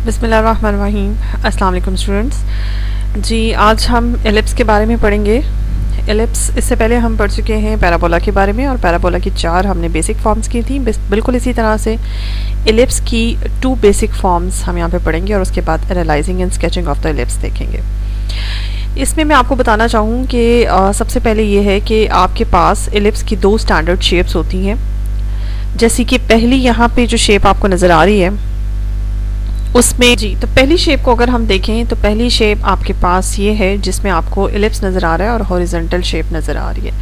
बिस्मिल्लाहिर्रहमानिर्रहीम। अस्सलाम वालेकुम स्टूडेंट्स। जी, आज हम एलिप्स के बारे में पढ़ेंगे। एलिप्स, इससे पहले हम पढ़ चुके हैं पैराबोला के बारे में, और पैराबोला की 4 हमने बेसिक फॉर्म्स की थी। बिल्कुल इसी तरह से एलिप्स की 2 बेसिक फॉर्म्स हम यहाँ पे पढ़ेंगे, और उसके बाद analysing and sketching of the ellipse देखेंगे। इसमें मैं आपको बताना चाहूँ कि सबसे पहले ये है कि आपके पास एलिप्स की 2 स्टैंडर्ड शेप्स होती हैं। जैसे कि पहली यहाँ पे जो शेप आपको नज़र आ रही है उसमें जी, तो पहली शेप को अगर हम देखें तो पहली शेप आपके पास ये है जिसमें आपको एलिप्स नज़र आ रहा है और हॉरिजॉन्टल शेप नज़र आ रही है।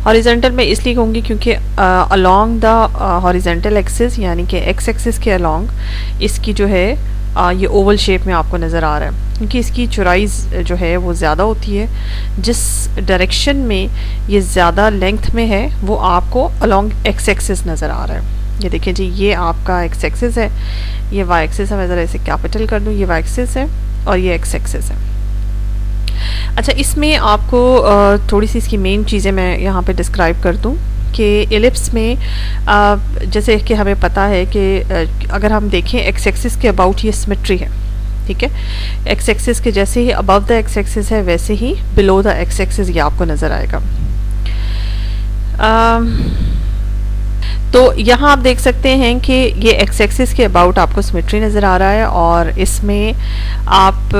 हॉरिजॉन्टल मैं इसलिए कहूँगी क्योंकि अलोंग द हॉरिजॉन्टल एक्सिस, यानी कि एक्स एक्सिस के अलोंग इसकी जो है ये ओवल शेप में आपको नज़र आ रहा है, क्योंकि इसकी चौड़ाई जो है वो ज़्यादा होती है। जिस डायरेक्शन में ये ज़्यादा लेंथ में है वो आपको अलोंग एक्स एक्सिस नज़र आ रहा है। ये देखिए जी, ये आपका एक्स एक्सिस है, ये वाई एक्सिस है। मैं ज़रा इसे कैपिटल कर दूँ, ये वाई एक्सिस है और ये एक्स एक्सिस है। अच्छा, इसमें आपको थोड़ी सी इसकी मेन चीज़ें मैं यहाँ पे डिस्क्राइब कर दूँ कि एलिप्स में जैसे कि हमें पता है कि अगर हम देखें एक्स एक्सिस के अबाउट ये सिमेट्री है, ठीक है। एक्स एक्सिस के जैसे ही अबव द एक्स एक्सिस है वैसे ही बिलो द एक्स एक्सिस ये आपको नज़र आएगा। तो यहाँ आप देख सकते हैं कि ये एक्स एक्सिस के अबाउट आपको सिमेट्री नज़र आ रहा है, और इसमें आप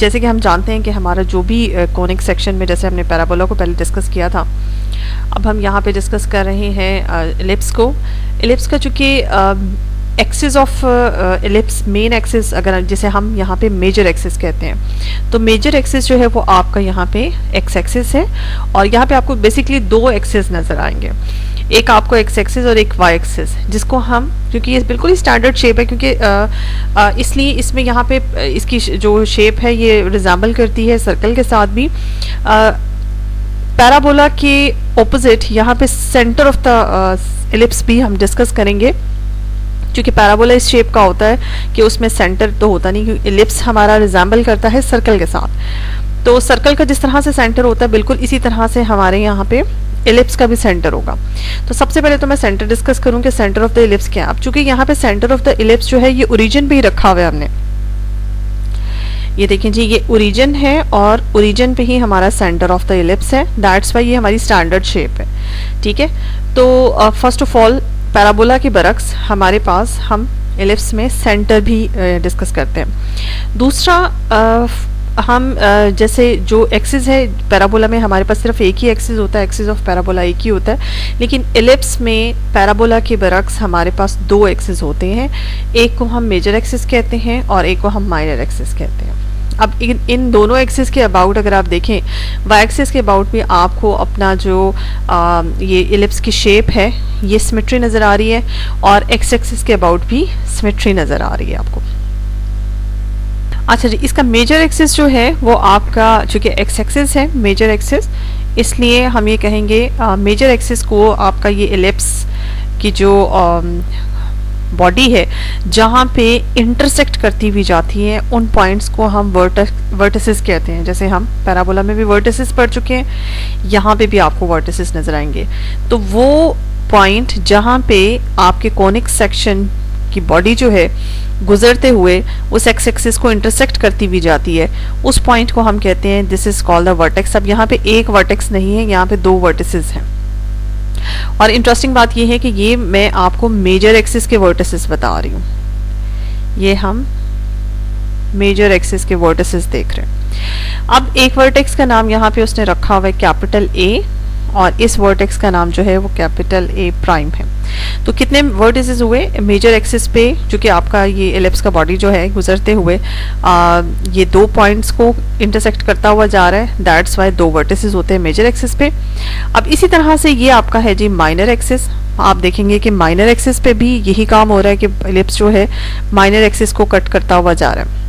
जैसे कि हम जानते हैं कि हमारा जो भी कोनिक सेक्शन में, जैसे हमने पैराबोला को पहले डिस्कस किया था, अब हम यहाँ पे डिस्कस कर रहे हैं एलिप्स को। एलिप्स का चूँकि axis of ellipse, main axis, अगर जिसे हम यहाँ पे मेजर एक्सिस कहते हैं, तो मेजर एक्सिस जो है वो आपका यहाँ पे एक्स एक्सिस है, और यहाँ पे आपको बेसिकली 2 एक्सिस नज़र आएंगे, एक आपको एक्स एक्सिस और एक वाई एक्सिस, जिसको हम, क्योंकि ये बिल्कुल ही स्टैंडर्ड शेप है, क्योंकि इसलिए इसमें यहाँ पे इसकी जो शेप है ये रिजेंबल करती है सर्कल के साथ भी। पैराबोला के ऑपोजिट यहाँ पे सेंटर ऑफ द एलिप्स भी हम डिस्कस करेंगे, क्योंकि पैराबोला इस शेप का होता है कि उसमें सेंटर तो होता नहीं, क्योंकि एलिप्स हमारा रिजेंबल करता है सर्कल के साथ। तो सर्कल का जिस तरह से सेंटर होता है बिल्कुल इसी तरह से हमारे यहाँ पे एलिप्स का भी सेंटर होगा। तो सबसे पहले तो मैं सेंटर डिस्कस करूँ कि सेंटर ऑफ द एलिप्स क्या है। चूंकि यहाँ पे सेंटर ऑफ द एलिप्स जो है ये ओरिजिन पे ही रखा हुआ है हमने, ये देखें जी, ये ओरिजिन है और ओरिजिन पे ही हमारा सेंटर ऑफ द एलिप्स है। दैट्स वाई ये हमारी स्टैंडर्ड शेप है, ठीक है। तो फर्स्ट ऑफ ऑल पैराबोला के बरक्स हमारे पास हम एलिप्स में सेंटर भी डिस्कस करते हैं। दूसरा हम जैसे जो एक्सिस है पैराबोला में हमारे पास सिर्फ एक ही एक्सिस होता है, एक्सिस ऑफ पैराबोला एक ही होता है, लेकिन एलिप्स में पैराबोला के बरक्स हमारे पास 2 एक्सिस होते हैं। एक को हम मेजर एक्सिस कहते हैं और एक को हम माइनर एक्सिस कहते हैं। अब इन दोनों एक्सिस के अबाउट अगर आप देखें, वाई एक्सिस के अबाउट भी आपको अपना जो ये एलिप्स की शेप है ये सिमेट्री नज़र आ रही है, और एक्स एक्सिस के अबाउट भी सिमेट्री नज़र आ रही है आपको। अच्छा जी, इसका मेजर एक्सिस जो है वो आपका, चूँकि एक्स एक्सिस है मेजर एक्सिस, इसलिए हम ये कहेंगे मेजर एक्सिस को आपका ये एलिप्स की जो बॉडी है जहाँ पे इंटरसेक्ट करती हुई जाती है उन पॉइंट्स को हम वर्टिसेस कहते हैं। जैसे हम पैराबोला में भी वर्टिसेस पढ़ चुके हैं, यहाँ पे भी आपको वर्टिसेस नज़र आएंगे। तो वो पॉइंट जहाँ पे आपके कोनिक सेक्शन की बॉडी जो है गुजरते हुए उस एक्स एक्सिस को इंटरसेक्ट करती हुई जाती है, उस पॉइंट को हम कहते हैं this is called the vertex. अब यहाँ पे एक वर्टेक्स नहीं है, यहाँ पे 2 वर्टिसेस हैं। और इंटरेस्टिंग बात यह है कि ये मैं आपको मेजर एक्सिस के वर्टिसेस बता रही हूँ, ये हम मेजर एक्सिस के वर्टिसेस देख रहे हैं। अब एक वर्टेक्स का नाम यहाँ पे उसने रखा हुआ है कैपिटल ए, और इस वर्टेक्स का नाम जो है वो कैपिटल ए प्राइम है। तो कितने वर्टिसेस हुए मेजर एक्सिस पे, चूँकि आपका ये एलिप्स का बॉडी जो है गुजरते हुए ये 2 पॉइंट्स को इंटरसेक्ट करता हुआ जा रहा है, दैट्स वाई 2 वर्टिसेस होते हैं मेजर एक्सिस पे। अब इसी तरह से ये आपका है जी माइनर एक्सिस। आप देखेंगे कि माइनर एक्सिस पे भी यही काम हो रहा है कि एलिप्स जो है माइनर एक्सिस को कट करता हुआ जा रहा है।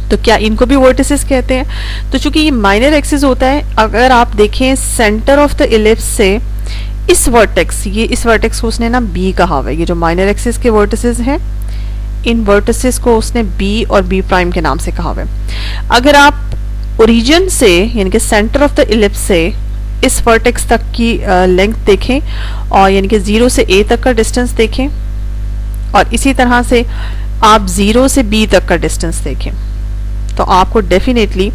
तो क्या इनको भी वर्टिसेस कहते हैं? तो चूंकि ये माइनर एक्सिस होता है, अगर आप देखें सेंटर ऑफ द एलिप्स से इस वर्टेक्स, ये इस वर्टेक्स को उसने ना बी कहा हुआ है। ये जो माइनर एक्सिस के वर्टिसेस हैं, इन वर्टिसेस को उसने बी और बी प्राइम के नाम से कहा हुआ है। अगर आप ओरिजिन से यानी कि सेंटर ऑफ द एलिप्स से इस वर्टेक्स तक की लेंथ देखें, और यानी कि 0 से a तक का डिस्टेंस देखें, और इसी तरह से आप 0 से B तक का डिस्टेंस देखें तो आपको डेफिनेटली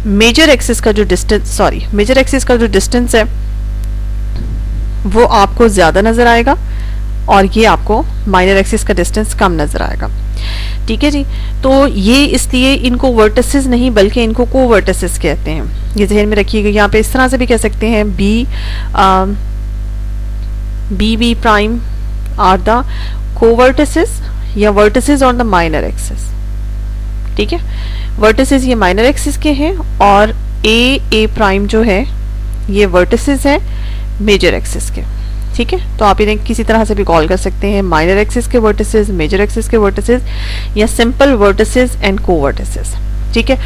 मेजर एक्सिस का जो डिस्टेंस है वो आपको ज्यादा नजर आएगा और ये आपको माइनर एक्सिस का डिस्टेंस कम नजर आएगा। ठीक है जी, तो ये इसलिए इनको वर्टिसेस नहीं बल्कि इनको कोवर्टिसेस कहते हैं, ये ध्यान में रखिएगा। यहाँ पे इस तरह से भी कह सकते हैं B prime are the covertices या vertices on the minor axis. ठीक है, वर्टिसेस ये माइनर एक्सिस के हैं और ए प्राइम जो है ये वर्टिसेस है मेजर एक्सिस के। ठीक है, तो आप इन्हें किसी तरह से भी कॉल कर सकते हैं, माइनर एक्सिस के वर्टिसेस, मेजर एक्सिस के वर्टिसेस या सिंपल वर्टिसेस एंड कोवर्टिसेस। ठीक है,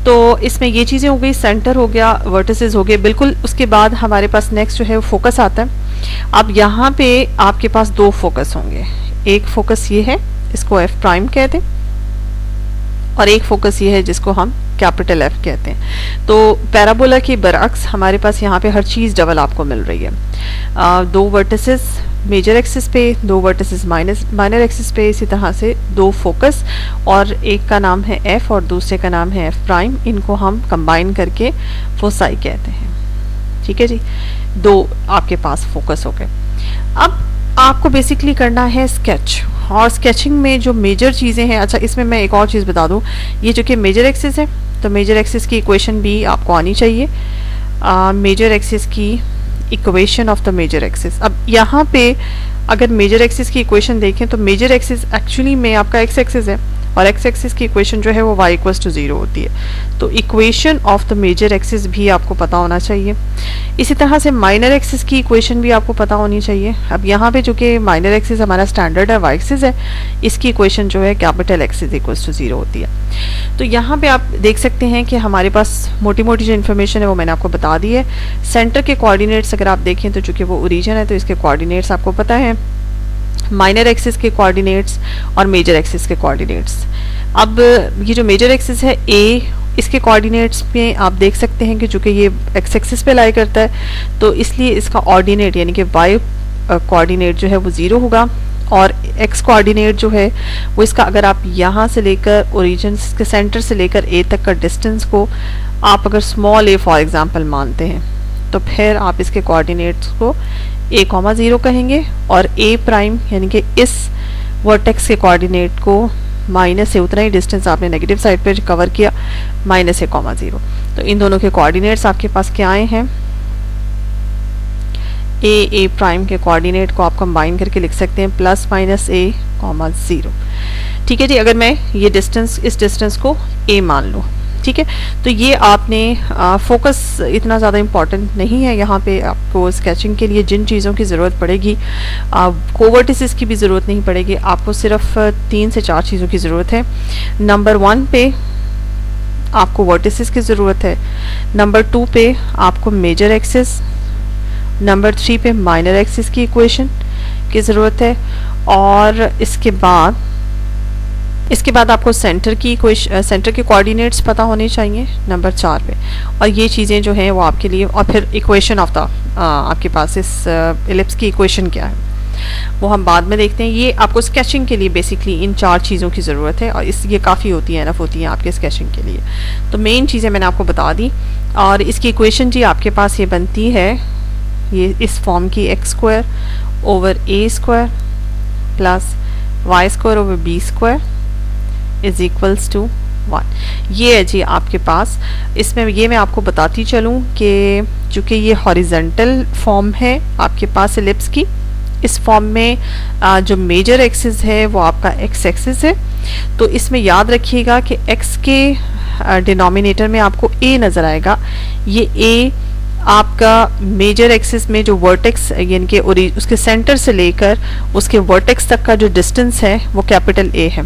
तो इसमें ये चीजें हो गई, सेंटर हो गया, वर्टिसेस हो गए। बिल्कुल उसके बाद हमारे पास नेक्स्ट जो है वो फोकस आता है। अब यहाँ पे आपके पास दो फोकस होंगे, एक फोकस ये है, इसको एफ प्राइम कहते हैं, और एक फोकस ये है जिसको हम कैपिटल एफ कहते हैं। तो पैराबोला के बरअक्स हमारे पास यहाँ पे हर चीज डबल आपको मिल रही है। दो वर्टिसेस मेजर एक्सिस पे, दो वर्टिसेस माइनर एक्सिस पे, इसी तरह से दो फोकस, और एक का नाम है एफ और दूसरे का नाम है एफ प्राइम। इनको हम कंबाइन करके फोसाई कहते हैं। ठीक है जी, दो आपके पास फोकस हो गए। अब आपको बेसिकली करना है स्केच, और स्केचिंग में जो मेजर चीज़ें हैं, अच्छा इसमें मैं एक और चीज़ बता दूं, ये जो कि मेजर एक्सिस है तो मेजर एक्सिस की इक्वेशन भी आपको आनी चाहिए, मेजर एक्सिस की equation of the major axis. अब यहाँ पे अगर मेजर एक्सिस की इक्वेशन देखें तो मेजर एक्सिस एक्चुअली में आपका एक्स एक्सिस है और एक्स एक्सिस की इक्वेशन जो है वो y इक्वल्स टू 0 होती है। तो equation of the major axis भी आपको पता होना चाहिए। इसी तरह से माइनर एक्सिस की इक्वेशन भी आपको पता होनी चाहिए। अब यहाँ पे जो कि माइनर एक्सिस हमारा स्टैंडर्ड है y एक्सिस है, इसकी इक्वेशन जो है कैपिटल एक्सिस इक्वल्स टू 0 होती है। तो यहाँ पे आप देख सकते हैं कि हमारे पास मोटी मोटी जो इन्फॉर्मेशन है वो मैंने आपको बता दी है। सेंटर के कोऑर्डिनेट्स अगर आप देखें तो चूंकि वो ओरिजिन है तो इसके कोऑर्डिनेट्स आपको पता है, माइनर एक्सिस के कोऑर्डिनेट्स और मेजर एक्सिस के कोऑर्डिनेट्स। अब ये जो मेजर एक्सिस है ए, इसके कोऑर्डिनेट्स में आप देख सकते हैं कि चूंकि ये एक्स एक्सिस पे लाई करता है तो इसलिए इसका ऑर्डिनेट यानी कि वाई कोऑर्डिनेट जो है वो 0 होगा, और एक्स कोऑर्डिनेट जो है वो इसका, अगर आप यहाँ से लेकर ओरिजिन के सेंटर से लेकर ए तक का डिस्टेंस को आप अगर स्मॉल ए फॉर एग्जांपल मानते हैं तो फिर आप इसके कोऑर्डिनेट्स को a,0 कहेंगे, और a प्राइम यानी कि इस वर्टेक्स के कोऑर्डिनेट को माइनस से उतना ही डिस्टेंस आपने नेगेटिव साइड पे कवर किया, -a,0। तो इन दोनों के कोऑर्डिनेट्स आपके पास क्या आए हैं, a प्राइम के कोऑर्डिनेट को आप कंबाइन करके लिख सकते हैं +-a,0। ठीक है जी, अगर मैं ये डिस्टेंस, इस डिस्टेंस को a मान लूँ। ठीक है, तो ये आपने फोकस इतना ज़्यादा इम्पॉर्टेंट नहीं है यहाँ पे आपको स्केचिंग के लिए। जिन चीज़ों की ज़रूरत पड़ेगी, कोवर्टिसेस की भी ज़रूरत नहीं पड़ेगी, आपको सिर्फ 3 से 4 चीज़ों की ज़रूरत है। नंबर 1 पे आपको वर्टिसेस की ज़रूरत है, नंबर 2 पे आपको मेजर एक्सिस, नंबर 3 पे माइनर एक्सिस की इक्वेशन की ज़रूरत है, और इसके बाद आपको सेंटर के कोऑर्डिनेट्स पता होने चाहिए नंबर 4 पे, और ये चीज़ें जो हैं वो आपके लिए, और फिर इक्वेशन ऑफ द आपके पास इस एलिप्स की इक्वेशन क्या है वो हम बाद में देखते हैं। ये आपको स्केचिंग के लिए बेसिकली इन 4 चीज़ों की ज़रूरत है, और ये काफ़ी होती है, एनफ होती हैं आपके स्केचिंग के लिए। तो मेन चीज़ें मैंने आपको बता दी, और इसकी इक्वेशन जी आपके पास ये बनती है, ये इस फॉर्म की x² over a² plus y² over b² is equals to 1। ये है जी आपके पास। इसमें ये मैं आपको बताती चलूँ कि चूँकि ये हॉरिजेंटल फॉर्म है आपके पास एलिप्स की, इस फॉर्म में जो मेजर एक्सिस है वो आपका एक्स एक्सिस है। तो इसमें याद रखिएगा कि एक्स के डिनोमिनेटर में आपको ए नज़र आएगा। ये ए आपका मेजर एक्सिस में जो वर्टेक्स यानी कि उसके सेंटर से लेकर उसके वर्टेक्स तक का जो डिस्टेंस है वो कैपिटल ए है,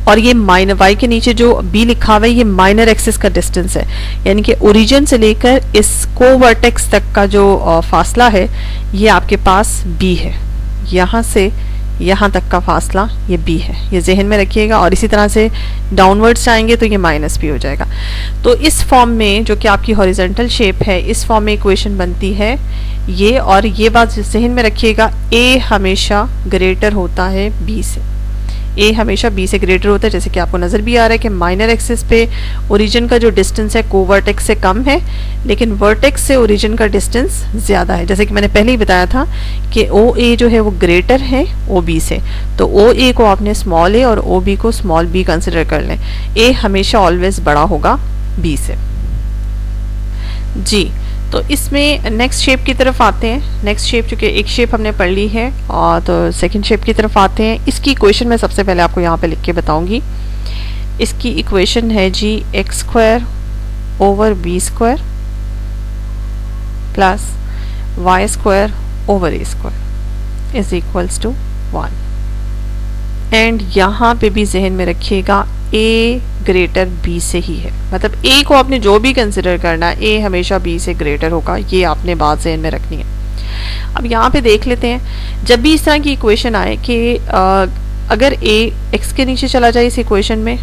और ये माइनर वाई के नीचे जो बी लिखा हुआ है ये माइनर एक्सिस का डिस्टेंस है, यानी कि ओरिजिन से लेकर इस कोवर्टेक्स तक का जो फासला है ये आपके पास बी है। यहाँ से यहाँ तक का फासला ये b है, ये जहन में रखिएगा। और इसी तरह से डाउनवर्ड्स जाएंगे तो ये माइनस b हो जाएगा। तो इस फॉर्म में जो कि आपकी हॉरिजॉन्टल शेप है, इस फॉर्म में इक्वेशन बनती है ये। और ये बात जहन में रखिएगा, a हमेशा ग्रेटर होता है b से, a हमेशा b से ग्रेटर होता है। जैसे कि आपको नज़र भी आ रहा है कि माइनर एक्सिस पे ओरिजिन का जो डिस्टेंस है कोवर्टेक्स से कम है, लेकिन वर्टेक्स से ओरिजिन का डिस्टेंस ज़्यादा है। जैसे कि मैंने पहले ही बताया था कि OA जो है वो ग्रेटर है OB से, तो OA को आपने स्मॉल a और OB को स्मॉल b कंसिडर कर लें। a हमेशा ऑलवेज बड़ा होगा b से जी। तो इसमें नेक्स्ट शेप की तरफ आते हैं। नेक्स्ट शेप, चूँकि एक शेप हमने पढ़ ली है, और तो सेकंड शेप की तरफ आते हैं। इसकी इक्वेशन मैं सबसे पहले आपको यहाँ पे लिख के बताऊंगी। इसकी इक्वेशन है जी x square over b square plus y square over a square is equals to 1। And यहाँ पे भी जहन में रखिएगा a ग्रेटर b से ही है, मतलब a को आपने जो भी कंसिडर करना है, a हमेशा b से ग्रेटर होगा, ये आपने बात जहन में रखनी है। अब यहाँ पे देख लेते हैं, जब भी इस तरह की इक्वेशन आए कि अगर a x के नीचे चला जाए इस इक्वेशन में,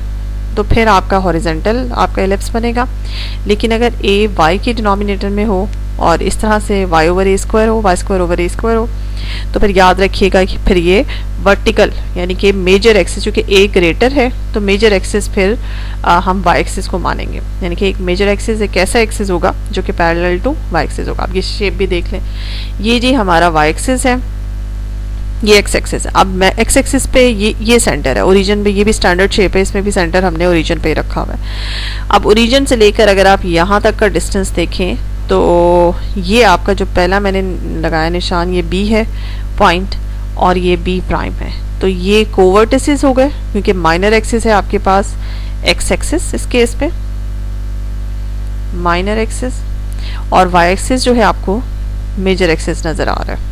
तो फिर आपका हॉरिजॉन्टल आपका एलिप्स बनेगा। लेकिन अगर a y के डिनोमिनेटर में हो और इस तरह से y ओवर ए स्क्वायर हो, y square over a square हो, तो फिर याद रखिएगा कि फिर ये वर्टिकल यानी कि मेजर एक्सिस, चूँकि a ग्रेटर है तो मेजर एक्सिस फिर हम y एक्सिस को मानेंगे। यानी कि एक मेजर एक्सिस एक ऐसा एक्सिस होगा जो कि पैरेलल टू y एक्सिस होगा। अब ये शेप भी देख लें, ये जी हमारा y एक्सिस है, ये एक्स एक्सिस है। अब मैं एक्स एक्सिस पे ये सेंटर है, ओरिजिन पे ये भी स्टैंडर्ड शेप है, इसमें भी सेंटर हमने ओरिजिन पे रखा हुआ है। अब ओरिजिन से लेकर अगर आप यहाँ तक का डिस्टेंस देखें तो ये आपका जो पहला मैंने लगाया निशान, ये बी है पॉइंट और ये बी प्राइम है। तो ये कोवर्टिसेस हो गए, क्योंकि माइनर एक्सिस है आपके पास एक्स एक्सिस इस केस पे, माइनर एक्सिस, और वाई एक्सिस जो है आपको मेजर एक्सिस नज़र आ रहा है।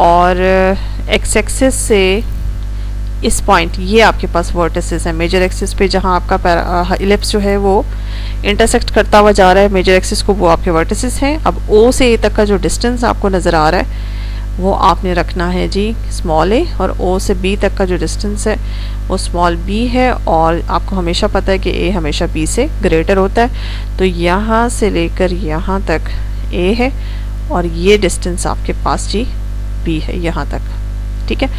और एक्स एक्सिस से इस पॉइंट ये आपके पास वर्टिसेस है मेजर एक्सिस पे, जहाँ आपका इलिप्स जो है वो इंटरसेक्ट करता हुआ जा रहा है मेजर एक्सिस को, वो आपके वर्टिसेस हैं। अब O से A तक का जो डिस्टेंस आपको नज़र आ रहा है वो आपने रखना है जी स्मॉल a, और O से B तक का जो डिस्टेंस है वो स्मॉल b है। और आपको हमेशा पता है कि A हमेशा B से ग्रेटर होता है, तो यहाँ से लेकर यहाँ तक A है और ये डिस्टेंस आपके पास जी b है यहाँ तक, ठीक है।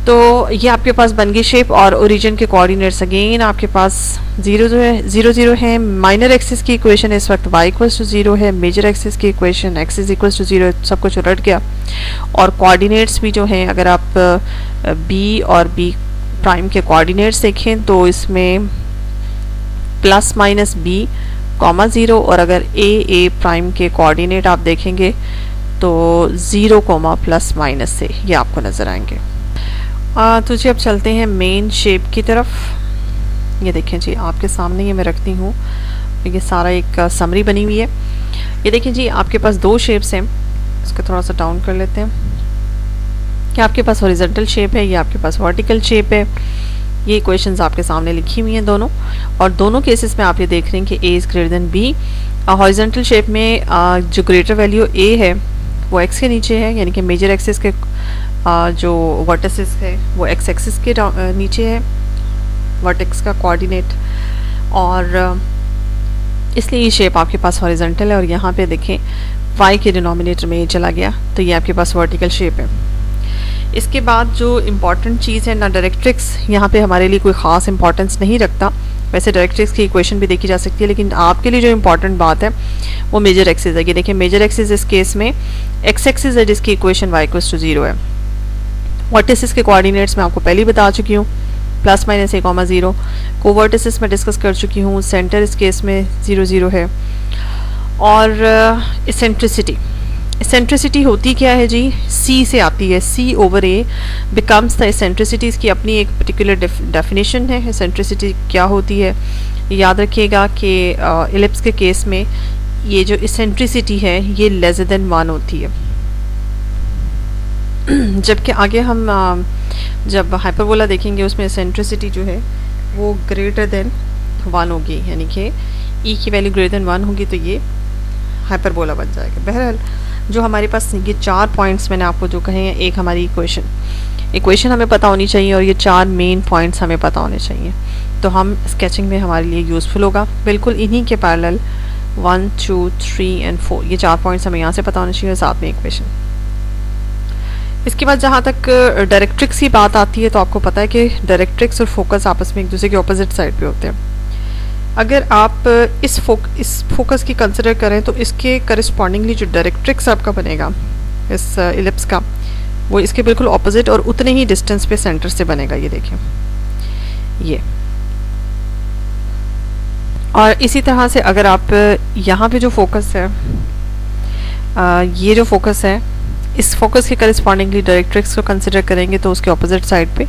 तो ये आपके पास बन गई शेप। और ओरिजिन के कोऑर्डिनेट्स अगेन आपके पास 0 है। माइनर एक्सिस की इक्वेशन इस वक्त y इक्वल्स टू 0 है, मेजर एक्सिस की equation x is equals to 0, सब कुछ उलट गया। और कोऑर्डिनेट्स भी जो हैं, अगर आप b और b प्राइम के कोऑर्डिनेट्स देखें तो इसमें प्लस माइनस b कॉमा 0, और अगर a प्राइम के कोऑर्डिनेट आप देखेंगे तो 0 कोमा प्लस माइनस से ये आपको नज़र आएंगे। तो जी अब चलते हैं मेन शेप की तरफ। ये देखें जी आपके सामने ये मैं रखती हूँ, ये सारा एक समरी बनी हुई है। ये देखें जी आपके पास दो शेप्स हैं, इसको थोड़ा सा डाउन कर लेते हैं कि आपके पास हॉरिजॉन्टल शेप है, ये आपके पास वर्टिकल शेप है। ये इक्वेशंस आपके सामने लिखी हुई हैं दोनों, और दोनों केसेस में आप ये देख रहे हैं कि a is greater than b। Horizontal shape में जो ग्रेटर वैल्यू a है वो x के नीचे है, यानी कि मेजर एक्सिस के जो वर्टिसेस है वो x एक्सिस के नीचे है, वर्टेक्स का कोऑर्डिनेट, और इसलिए ये शेप आपके पास हॉरिजॉन्टल है। और यहाँ पे देखें y के डिनोमिनेटर में ये चला गया, तो ये आपके पास वर्टिकल शेप है। इसके बाद जो इम्पॉर्टेंट चीज़ है ना, डायरेक्ट्रिक्स यहाँ पे हमारे लिए कोई ख़ास इंपॉर्टेंस नहीं रखता। वैसे डायरेक्ट्रिक्स की इक्वेशन भी देखी जा सकती है, लेकिन आपके लिए जो इम्पॉर्टेंट बात है वो मेजर एक्सिस है। ये देखिए मेजर एक्सिस इस केस में एक्स एक्सिस है जिसकी इक्वेशन y इक्वल्स टू 0 है। वर्टिसेस के कोऑर्डिनेट्स मैं आपको पहले ही बता चुकी हूँ, प्लस माइनस a कॉमा 0। कोवर्टिसेस में डिस्कस कर चुकी हूँ, सेंटर इस केस में 0 0 है। और इसेंट्रिसिटी होती क्या है जी, c से आती है, c over a becomes the eccentricity. इसकी अपनी एक पर्टिकुलर डेफिनेशन है। इसेंट्रिसिटी क्या होती है याद रखिएगा कि इलिप्स के केस में ये जो इसेंट्रिसिटी है ये लेस देन 1 होती है, जबकि आगे हम जब हाइपरबोला देखेंगे उसमें इसेंट्रिसिटी जो है वो ग्रेटर देन 1 होगी, यानी कि e की वैल्यू ग्रेटर देन 1 होगी तो ये हाइपरबोला बन जाएगा। बहरहाल जो हमारे पास ये 4 पॉइंट्स मैंने आपको जो कहे हैं, एक हमारी इक्वेशन हमें पता होनी चाहिए और ये 4 मेन पॉइंट्स हमें पता होने चाहिए, तो हम स्केचिंग में हमारे लिए यूज़फुल होगा। बिल्कुल इन्हीं के पैरेलल 1 2 3 एंड 4 ये 4 पॉइंट्स हमें यहाँ से पता होने चाहिए और साथ में इक्वेशन। इसके बाद जहाँ तक डायरेक्ट्रिक्स की बात आती है, तो आपको पता है कि डायरेक्ट्रिक्स और फोकस आपस में एक दूसरे के ऑपोजिट साइड पे होते हैं। अगर आप इस फोकस की कंसिडर करें तो इसके करस्पॉन्डिंगली जो डायरेक्ट्रिक्स आपका बनेगा इस इलिप्स का, वो इसके बिल्कुल ऑपोजिट और उतने ही डिस्टेंस पे सेंटर से बनेगा। ये देखिए ये, और इसी तरह से अगर आप यहाँ पे जो फोकस है, ये जो फोकस है, इस फोकस के करस्पॉन्डिंगली डायरेक्ट्रिक्स को कंसिडर करेंगे तो उसके ऑपोजिट साइड पे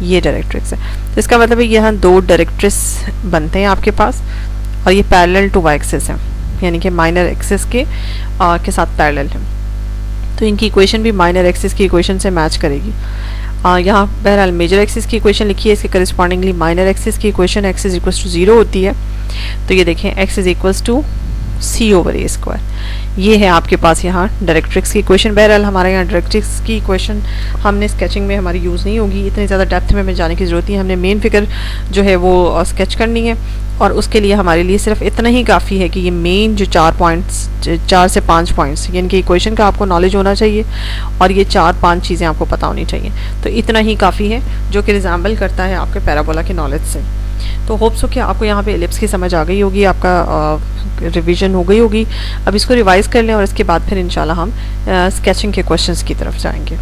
ये डायरेक्ट्रिक्स है। तो इसका मतलब है यहाँ 2 डायरेक्ट्रिक्स बनते हैं आपके पास और ये पैरेलल टू वाई एक्सिस है, यानी कि माइनर एक्सिस के साथ पैरेलल है। तो इनकी इक्वेशन भी माइनर एक्सिस की इक्वेशन से मैच करेगी। यहाँ बहरहाल मेजर एक्सिस की इक्वेशन लिखी है, इसके करस्पॉन्डिंगली माइनर एक्सिस की equation x is equals to 0 होती है। तो ये देखें x is equals to c/a²। ये है आपके पास यहाँ डायरेक्ट्रिक्स की इक्वेशन। बहरहाल हमारे यहाँ डायरेक्ट्रिक्स की इक्वेशन हमने स्केचिंग में हमारी यूज़ नहीं होगी, इतनी ज़्यादा डेप्थ में हमें जाने की ज़रूरत नहीं है। हमने मेन फिगर जो है वो स्केच करनी है और उसके लिए हमारे लिए सिर्फ इतना ही काफ़ी है कि ये मेन जो 4 से 5 पॉइंट्स यानी कि इक्वेशन का आपको नॉलेज होना चाहिए और ये 4-5 चीज़ें आपको पता होनी चाहिए। तो इतना ही काफ़ी है जो कि रिजेंबल करता है आपके पैराबोला के नॉलेज से। तो होप्स हो कि आपको यहाँ पे एलिप्स की समझ आ गई होगी, आपका रिवीजन हो गई होगी। अब इसको रिवाइज कर लें और इसके बाद फिर इंशाल्लाह हम स्केचिंग के क्वेश्चंस की तरफ जाएंगे।